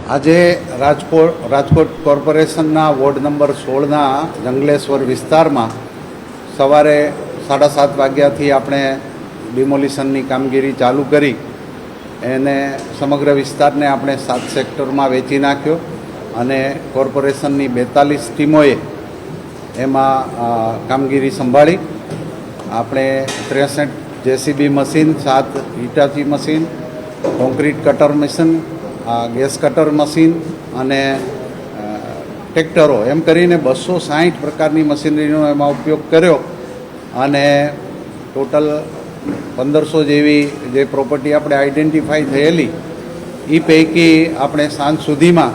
આજે રાજકોટ કોર્પોરેશનના ward number 16ના Jangleshwar વિસ્તારમાં સવારે 7:30 વાગ્યાથી આપણે ડિમોલિશનની કામગીરી ચાલુ કરી એને સમગ્ર વિસ્તારને આપણે 7 સેક્ટરમાં વેચી નાખ્યો અને કોર્પોરેશનની 42 ટીમોએ એમાં કામગીરી સંભાળી. આપણે 63 JCB machine, 7 Hitachi machine, concrete cutter machine, gas cutter machine અને ટ્રેક્ટરો એમ કરીને 260 પ્રકારની મશીનરીનો એમાં ઉપયોગ કર્યો અને ટોટલ 1500 જેવી જે પ્રોપર્ટી આપણે આઈડેન્ટિફાઈ થયેલી એ પૈકી આપણે સાંજ સુધીમાં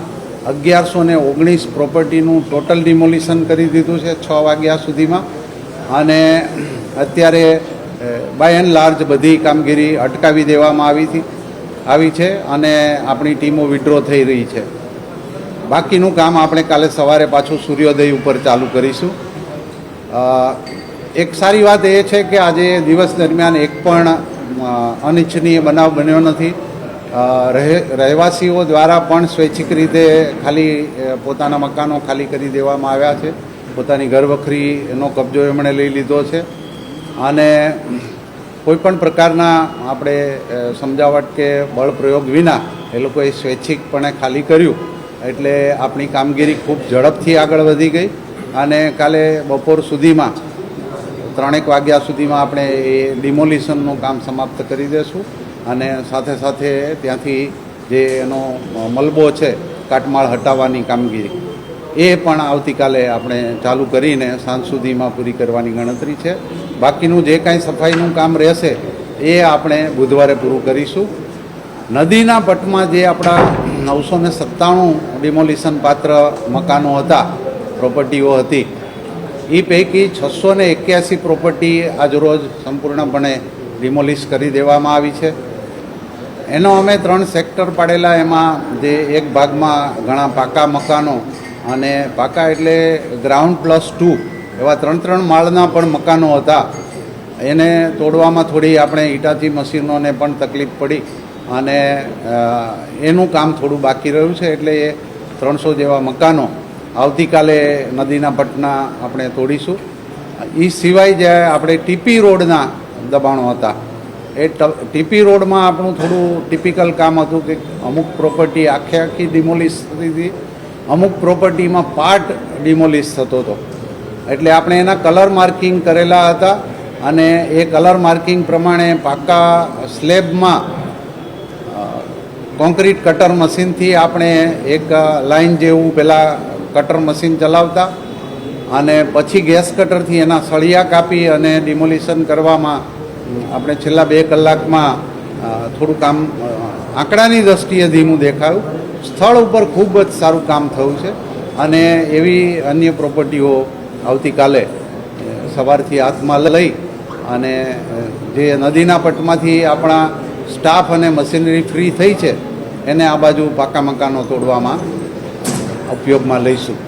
1119 પ્રોપર્ટીનું ટોટલ ડિમોલિશન કરી દીધું છે 6 વાગ્યા સુધીમાં. અને અત્યારે બાય એન્ડ લાર્જ બધી કામગીરી અટકાવી દેવામાં આવી છે અને આપણી ટીમો વિડ્રો થઈ રહી છે. બાકીનું કામ આપણે કાલે સવારે પાછું સૂર્યોદય ઉપર ચાલુ કરીશું. એક સારી વાત એ છે કે આજે દિવસ દરમિયાન એક પણ અનિચ્છનીય બનાવ બન્યો નથી. રહેવાસીઓ દ્વારા પણ સ્વૈચ્છિક રીતે ખાલી પોતાના મકાનો ખાલી કરી દેવામાં આવ્યા છે. પોતાની ઘરવખરીનો કબજો એમણે લઈ લીધો છે અને કોઈપણ પ્રકારના આપણે સમજાવટ કે બળ પ્રયોગ વિના એ લોકોએ સ્વૈચ્છિકપણે ખાલી કર્યું. એટલે આપણી કામગીરી ખૂબ ઝડપથી આગળ વધી ગઈ અને કાલે બપોર સુધીમાં 3 વાગ્યા સુધીમાં આપણે એ ડિમોલિશનનું કામ સમાપ્ત કરી દઈશું અને સાથે સાથે ત્યાંથી જે એનો મલબો છે કાટમાળ હટાવવાની કામગીરી એ પણ આવતીકાલે આપણે ચાલુ કરીને સાંજ સુધીમાં પૂરી કરવાની ગણતરી છે. બાકીનું જે કાંઈ સફાઈનું કામ રહેશે એ આપણે બુધવારે પૂરું કરીશું. નદીના પટમાં જે આપણા 997 ડિમોલિશન પાત્ર મકાનો હતા, પ્રોપર્ટીઓ હતી, એ પૈકી 681 પ્રોપર્ટી આજરોજ સંપૂર્ણપણે ડિમોલિશ કરી દેવામાં આવી છે. એનો અમે 3 સેક્ટર પાડેલા. એમાં જે એક ભાગમાં ઘણા પાકા મકાનો અને પાકા એટલે ગ્રાઉન્ડ +2 એવા 3 માળના પણ મકાનો હતા. એને તોડવામાં થોડી આપણે હિટાચી મશીનોને પણ તકલીફ પડી અને એનું કામ થોડું બાકી રહ્યું છે. એટલે એ 300 જેવા મકાનો આવતીકાલે નદીના પટના આપણે તોડીશું. એ સિવાય જે આપણે ટીપી રોડના દબાણો હતા એ ટીપી રોડમાં આપણું થોડું ટિપિકલ કામ હતું કે અમુક પ્રોપર્ટી આખી ડિમોલિશ થતી હતી, અમુક પ્રોપર્ટીમાં પાર્ટ ડિમોલિશ થતો હતો. એટલે આપણે એના કલર માર્કિંગ કરેલા હતા અને એ કલર માર્કિંગ પ્રમાણે પાકા સ્લેબમાં કોન્ક્રીટ કટર મશીનથી આપણે એક લાઇન જેવું પહેલાં કટર મશીન ચલાવતા અને પછી ગેસ કટરથી એના સળિયા કાપી અને ડિમોલિશન કરવામાં આપણે છેલ્લા 2 કલાકમાં થોડું કામ આંકડાની દ્રષ્ટિએ ધીમું દેખાયું. સ્થળ ઉપર ખૂબ જ સારું કામ થયું છે અને એવી અન્ય પ્રોપર્ટીઓ આવતીકાલે સવારથી હાથમાં લઈ અને જે નદીના પટમાંથી આપણા સ્ટાફ અને મશીનરી ફ્રી થઈ છે એને આ બાજુ પાકા મકાનો તોડવામાં ઉપયોગમાં લઈશું.